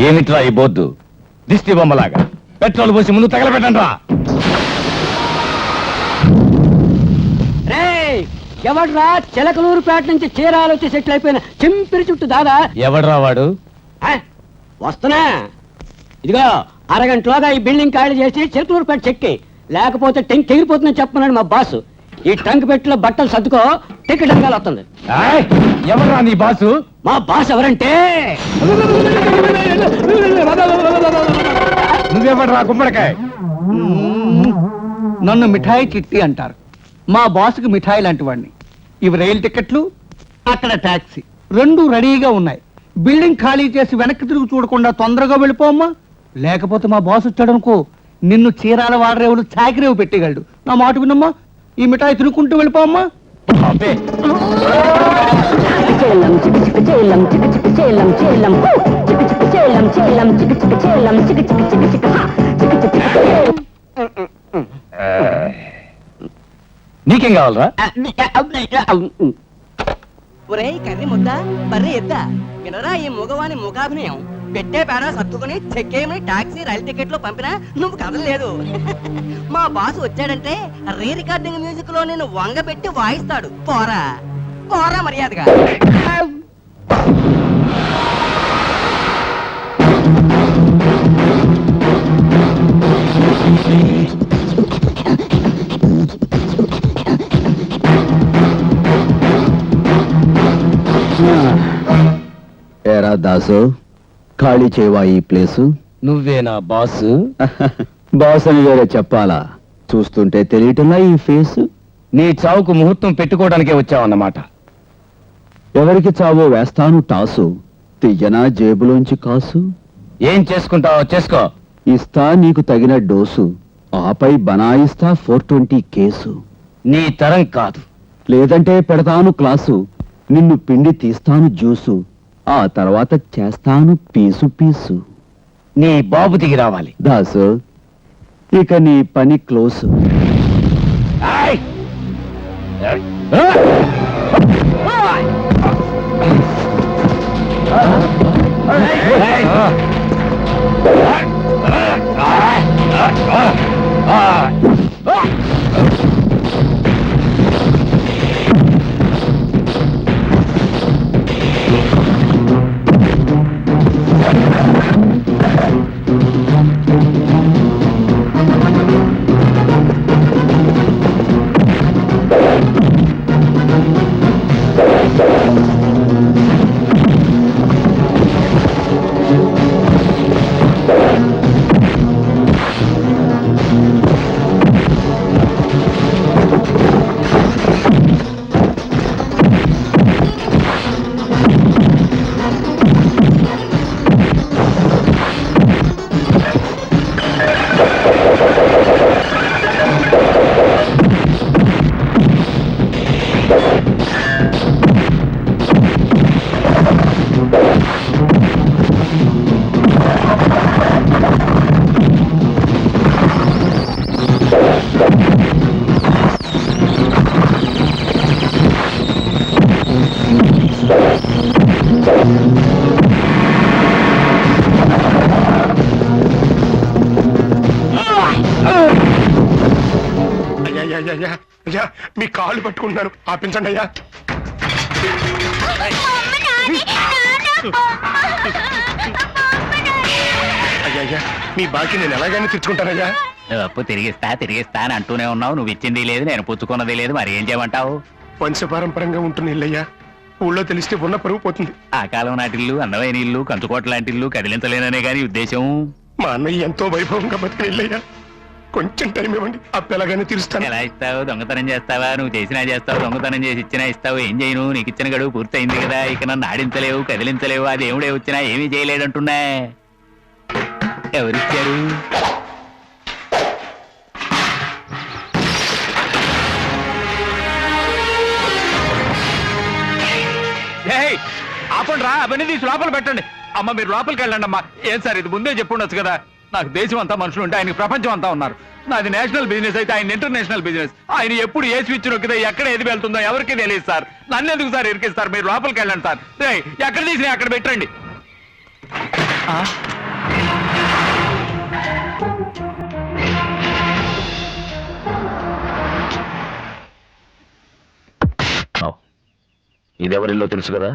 ఏమిట్రా ఈ బోర్డు? దిష్టి బొమ్మలాగా పెట్రోల్ పోసి ముందు తగలబెట్టండి రా. ఎవడ్రా చిలకలూరుపేట నుంచి చీరాలు వచ్చి సెటిల్ అయిపోయిన చింపిరి చుట్టూ దాదా? ఎవడ్రా వాడు? వస్తున్నా. ఇదిగో అరగంటలోగా ఈ బిల్డింగ్ ఖాళీ చేసి చిలకలూరుపేట చెక్కి, లేకపోతే టెంక్ ఎగిరిపోతుందని చెప్పన్నాడు మా బాసు. ఈ టంక్ పెట్టిలో బట్టలు సర్దుకో, టికెట్ అంగాలు వస్తుంది. ఎవరా నీ బాసు? మా బాస్ ఎవరంటే నువ్వెవడరా గుమ్మడికాయ? నన్ను మిఠాయి చిట్టి అంటారు. మా బాసుకి మిఠాయి లాంటి వాడిని. ఇవి రైలు టికెట్లు, అక్కడ టాక్సీ, రెండు రెడీగా ఉన్నాయి. బిల్డింగ్ ఖాళీ చేసి వెనక్కి తిరుగు చూడకుండా తొందరగా వెళ్ళిపోమ్మా, లేకపోతే మా బాస్ వచ్చాడనుకో నిన్ను చీరాల వాడరేవులు చాకిరేవు పెట్టగలడు. నా మాట వినమ్మా, ఈ మిఠాయి తిరుగుకుంటూ వెళ్ళిపోమ్మా. నీకేం కావాలరా? ఒరేయ్ కర్రి ముద్ద బర్రె ఎద్ద వినరా ఈ మగవాని ముఖాభినయం. పెట్టే పేడ సర్దుకుని చెక్కేమని టాక్సీ రైలు టికెట్ లో పంపినా నువ్వు కదలలేదు. మా బాస్ వచ్చాడంటే రీ రికార్డింగ్ మ్యూజిక్ లో నేను వంగబెట్టి వాయిస్తాడు. పోరా పోరా మర్యాదగా. ఏరా దాసు, ఖాళీ చేయవా ఈ ప్లేసు? నువ్వేనా బాసు? బాస్ అని వేరే చెప్పాలా? చూస్తుంటే తెలియటంలా ఈ ఫేసు. నీ చావుకు ముహూర్తం పెట్టుకోవడానికే వచ్చావన్నమాట. ఎవరికి చావో వేస్తాను టాసు, తియ్యనా జేబులోంచి కాసు. ఏం చేసుకుంటావో చేసుకో. ఇస్తా నీకు తగిన డోసు, ఆపై బనాయిస్తా 420 కేసు. నీ తరం కాదు. లేదంటే పెడతాను క్లాసు, నిన్ను పిండి తీస్తాను జ్యూసు, ఆ తర్వాత చేస్తాను పీసు పీసు. నీ బాబు దిగి రావాలి. దాసు, ఇక నీ పని క్లోసు. అయ్యా మీ కాళ్ళు పట్టుకుంటున్నాను, ఆపించండి అయ్యా. అయ్యా మీ బాకీ నేను ఎలాగైనా తెచ్చుకుంటానయ్యా. నువ్వు అప్పు తిరిగిస్తా అని అంటూనే ఉన్నావు. నువ్వు ఇచ్చింది లేదు, నేను పుచ్చుకున్నది లేదు, మరి ఏం చేయమంటావు? వంశపారంపరంగా ఉంటుంది ఇల్లయ్యా, ఊళ్ళో తెలిస్తే ఉన్న పరుగు పోతుంది. ఆ కాలం నాటిల్లు, అందమైన ఇల్లు, కంచుకోట లాంటి ఇల్లు కదిలించలేననే గాని ఉద్దేశం. మా అన్నయ్య ఎంతో వైభవంగా బతికిన ఇల్లయ్యా, కొంచెం టైం ఇవ్వండి, అప్పెలాగానే తీరుస్తాను. ఎలా ఇస్తావు? దొంగతనం చేస్తావా? నువ్వు చేసినా చేస్తావు, దొంగతనం చేసి ఇచ్చినా ఇస్తావు. ఏం చేయను? నీకు ఇచ్చిన గడువు పూర్తయింది కదా, ఇక నన్ను ఆడించలేవు, కదిలించలేవు. అది దేవుడే వచ్చినా ఏమీ చేయలేడంటున్నా. ఎవరిచ్చారు? ఆపండి రా, అవన్నీ తీసి లోపల పెట్టండి. అమ్మ మీరు లోపలికి వెళ్ళండి అమ్మా. ఏం సార్ ఇది ముందే చెప్పుండొచ్చు కదా. నాకు దేశం అంతా మనుషులు ఉంటే ఆయనకి ప్రపంచం అంతా ఉన్నారు. నాది నేషనల్ బిజినెస్ అయితే ఆయన ఇంటర్నేషనల్ బిజినెస్. ఆయన ఎప్పుడు ఏ స్విచ్ నొక్కితే ఎక్కడ ఏది వెళ్తుందో ఎవరికి తెలియదు సార్. నన్ను ఎందుకు సార్ ఇరికిస్తారు? మీరు లోపలికి వెళ్ళండి సార్. ఎక్కడ తీసినా అక్కడ పెట్టండి. ఇదెవరిల్లో తెలుసు కదా?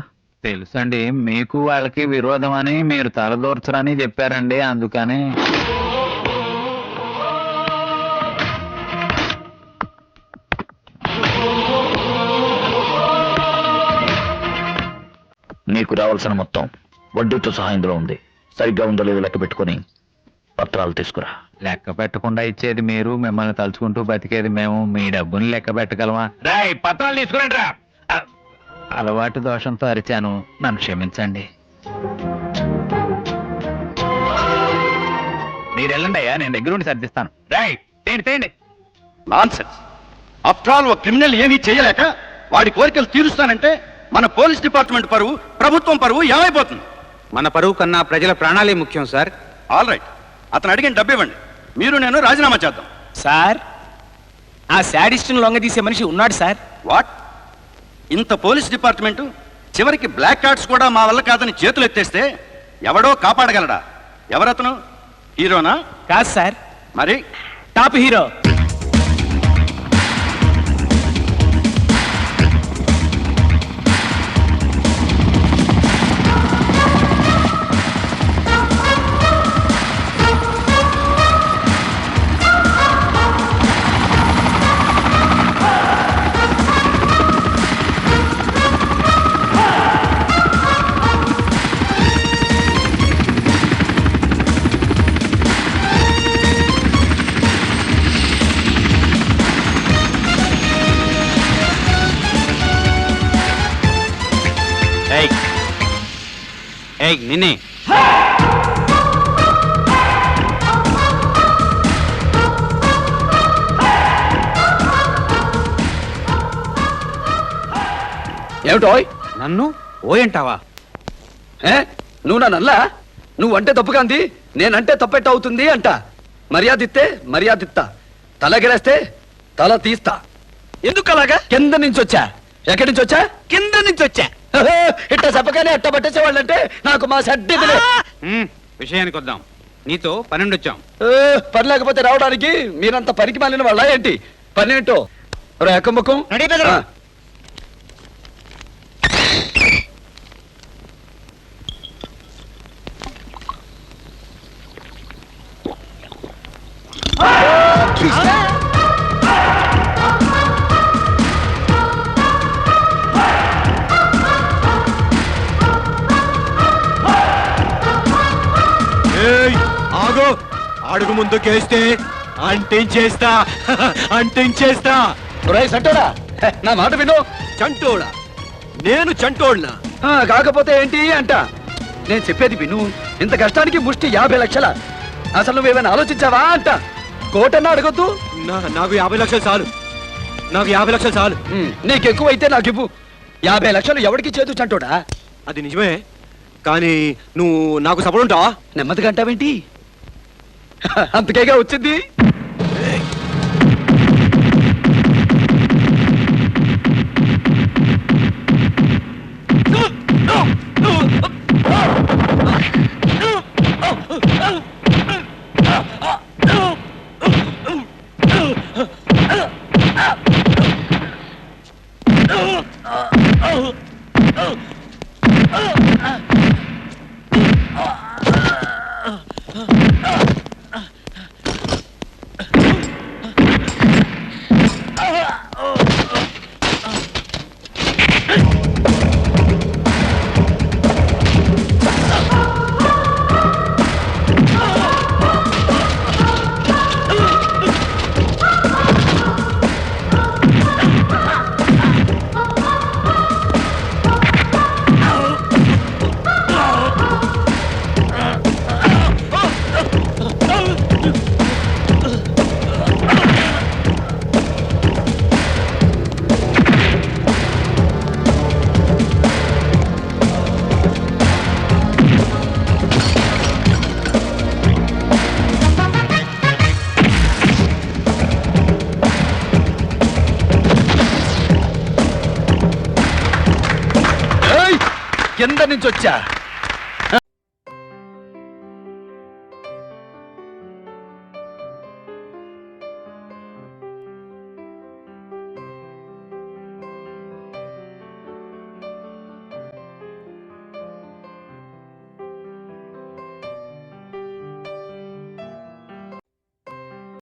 తెలుసండి, మీకు వాళ్ళకి విరోధం అని మీరు తలదూర్చరని చెప్పారండి, అందుకని. నీకు రావాల్సిన మొత్తం వడ్డీతో సహా ఇందులో ఉంది. సరిగ్గా ఉందో లేదో లెక్క పెట్టుకొని పత్రాలు తీసుకురా. లెక్క పెట్టకుండా ఇచ్చేది మీరు, మిమ్మల్ని తలుచుకుంటూ బతికేది మేము. మీ డబ్బుని లెక్క పెట్టగలమా? రాయ్, పత్రాలు తీసుకురండి రా. అలవాటు దోషంతో అరిచాను, నన్ను క్షమించండి. మీరు వెళ్ళండి అయ్యా, నేను దగ్గర ఉండి సర్దిస్తాను. రాయ్, తేండి. నాన్సెన్స్. ఆఫ్టర్ ఆల్ ఒక క్రిమినల్ ఏమీ చేయలేక వాడి కోరికలు తీరుస్తానంటే మన పోలీస్ డిపార్ట్మెంట్ పరువు, ప్రభుత్వం పరువు ఏమైపోతుంది? మన పరువు కన్నా ప్రజల ప్రాణాలే ముఖ్యం సార్. ఆల్ రైట్, అతను అడిగిన డబ్బు ఇవ్వండి. మీరు నేను రాజీనామా చేద్దాం. సార్, ఆ శాడిస్ట్ని లొంగదీసే మనిషి ఉన్నాడు సార్. వాట్? ఇంత పోలీస్ డిపార్ట్మెంటు చివరికి బ్లాక్ కార్డ్స్ కూడా మా వల్ల కాదని చేతులు ఎత్తేస్తే ఎవడో కాపాడగలడా? ఎవరతను? హీరోనా? కాదు సార్, మరి టాప్ హీరో. నిన్నే ఏమిటో నన్ను ఓయంటావా? నువ్వు నా నల్లా? నువ్వంటే తప్పుగా అంది, నేనంటే తప్పెట్ట అవుతుంది అంట. మర్యాదిస్తే మర్యాదిత్తా, తలగిలేస్తే తల తీస్తా. ఎందుకు అలాగా? కింద నుంచి వచ్చా. ఎక్కడి నుంచి వచ్చా? కింద నుంచి వచ్చా. ఇట్ట చెప్పగానే అట్ట పట్టేసేవాళ్ళంటే నాకు మా సడ్డి విషయానికి వద్దాం. నీతో పన్నెండు వచ్చాం. పని లేకపోతే రావడానికి మీరంత పనికి మాలిన వాళ్ళ ఏంటి? పని ఏంటో ఎక్కమ్మకం. ఆగో, అడుగు ముందుకేస్తే అంటించేస్తా. సంటోడా, నా మాట విను. చంటోడా? నేను చంటోడ్నా? కాకపోతే ఏంటి అంట. నేను చెప్పేది విను. ఇంత కష్టానికి ముష్టి 50 లక్షల. అసలు నువ్వేమైనా ఆలోచించావా అంట. కోటన్నా అడగొద్దు. నాకు 50 లక్షలు చాలు. నాకు 50 లక్షలు చాలు. నీకు ఎక్కువైతే నాకు ఇవ్వు. 50 లక్షలు ఎవరికి చేదు చంటోడా? అది నిజమే, కానీ నువ్వు నాకు సపోర్ట్ ఉంటావా? నెమ్మదిగా అంటావేంటి? అంతకేగా వచ్చింది. కింద నుంచి వచ్చా.